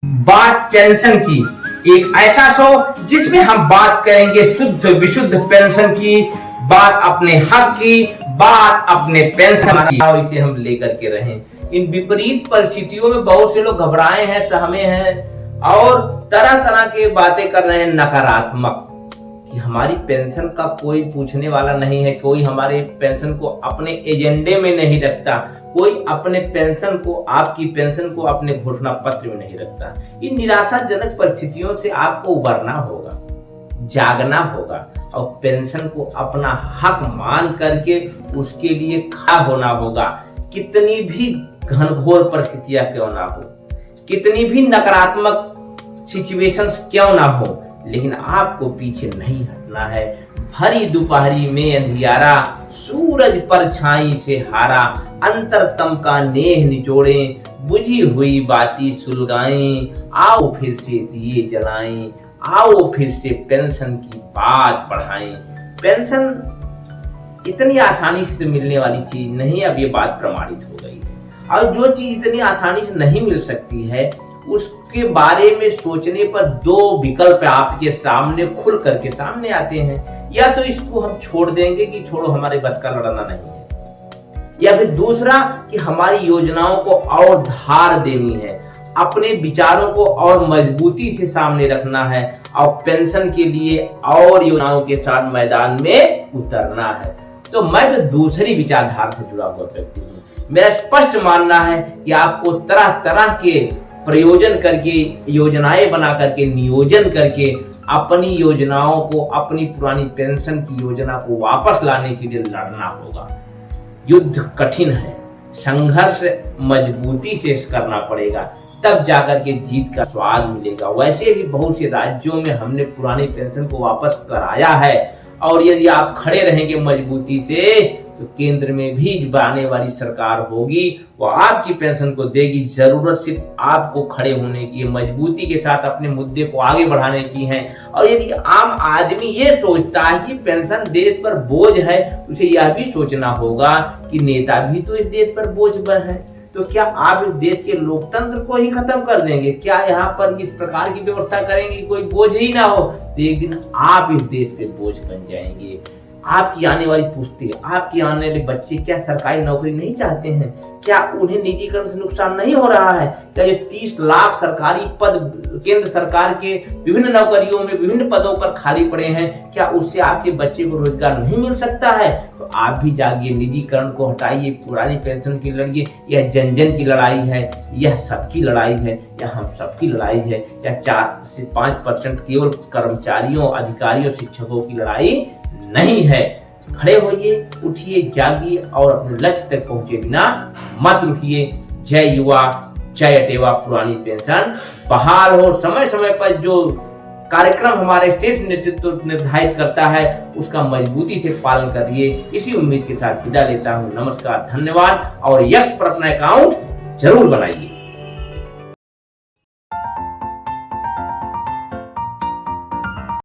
बात पेंशन की, एक ऐसा शो जिसमें हम बात करेंगे शुद्ध विशुद्ध पेंशन की, बात अपने हक की, बात अपने पेंशन की, और इसे हम लेकर के रहें। इन विपरीत परिस्थितियों में बहुत से लोग घबराए हैं, सहमे हैं और तरह तरह के बातें कर रहे हैं नकारात्मक, कि हमारी पेंशन का कोई पूछने वाला नहीं है, कोई हमारे पेंशन को अपने एजेंडे में नहीं रखता, कोई अपने पेंशन को, आपकी पेंशन को अपने घोषणा पत्र में नहीं रखता। इन निराशाजनक परिस्थितियों से आपको उबरना होगा, जागना होगा और पेंशन को अपना हक मान करके उसके लिए खड़ा होना होगा। कितनी भी घनघोर परिस्थितियां क्यों ना हो, कितनी भी नकारात्मक सिचुएशंस क्यों ना हो, लेकिन आपको पीछे नहीं हटना है। भरी दोपहरी में अंधियारा, सूरज परछाई से हारा, अंतरतम का नेह निचोड़ें, बुझी हुई बाती सुलगाएं, आओ फिर से दिए जलाएं, आओ फिर से पेंशन की बात बढ़ाएं। पेंशन इतनी आसानी से मिलने वाली चीज नहीं, अब ये बात प्रमाणित हो गई है। और जो चीज इतनी आसानी से नहीं मिल सकती है, उसके बारे में सोचने पर दो विकल्प आपके सामने खुल करके सामने आते हैं। या तो इसको हम छोड़ देंगे कि छोड़ो हमारे बस का लड़ना नहीं है, या फिर दूसरा कि हमारी योजनाओं को और धार देनी है, अपने विचारों को और मजबूती से सामने रखना है और पेंशन के लिए और योजनाओं के साथ मैदान में उतरना है। तो मैं तो दूसरी विचारधारा से जुड़ा हुआ व्यक्ति हूँ। मेरा स्पष्ट मानना है कि आपको तरह तरह के प्रयोजन करके, योजनाएं बना करके, नियोजन करके अपनी योजनाओं को, अपनी पुरानी पेंशन की योजना को वापस लाने के लिए लड़ना होगा। युद्ध कठिन है, संघर्ष मजबूती से करना पड़ेगा, तब जाकर के जीत का स्वाद मिलेगा। वैसे भी बहुत से राज्यों में हमने पुरानी पेंशन को वापस कराया है, और यदि आप खड़े रहेंगे मजबूती से तो केंद्र में भी आने वाली सरकार होगी, वो आपकी पेंशन को देगी। जरूरत सिर्फ आपको खड़े होने की, मजबूती के साथ अपने मुद्दे को आगे बढ़ाने की है। और यदि आम आदमी ये सोचता है कि पेंशन देश पर बोझ है, उसे यह भी सोचना होगा कि नेता भी तो इस देश पर बोझ पर है। तो क्या आप इस देश के लोकतंत्र को ही खत्म कर देंगे? क्या यहाँ पर इस प्रकार की व्यवस्था करेंगे कि कोई बोझ ही ना हो? तो एक दिन आप इस देश पे बोझ बन जाएंगे। आपकी आने वाली पुश्ते, आपके आने वाले बच्चे क्या सरकारी नौकरी नहीं चाहते हैं? क्या उन्हें निजीकरण से नुकसान नहीं हो रहा है? क्या जो 30 लाख सरकारी पद केंद्र सरकार के विभिन्न नौकरियों में विभिन्न पदों पर खाली पड़े हैं, क्या उससे आपके बच्चे को रोजगार नहीं मिल सकता है? तो आप भी जागिए, निजीकरण को हटाइए, पुरानी पेंशन की लड़िए। यह जन जन की लड़ाई है, यह सबकी लड़ाई है, यह हम सबकी लड़ाई है। यह 4 से 5% केवल कर्मचारियों, अधिकारियों, शिक्षकों की लड़ाई नहीं है। खड़े होइए, उठिए, जागिए और अपने लक्ष्य तक पहुंचे बिना मत रुकिए। जय युवा, जय अटेवा पुरानी पेंशन बहाल हो। समय समय पर जो कार्यक्रम हमारे शीर्ष नेतृत्व निर्धारित करता है, उसका मजबूती से पालन करिए। इसी उम्मीद के साथ विदा लेता हूं। नमस्कार, धन्यवाद और यश पर अपना अकाउंट जरूर बनाइए।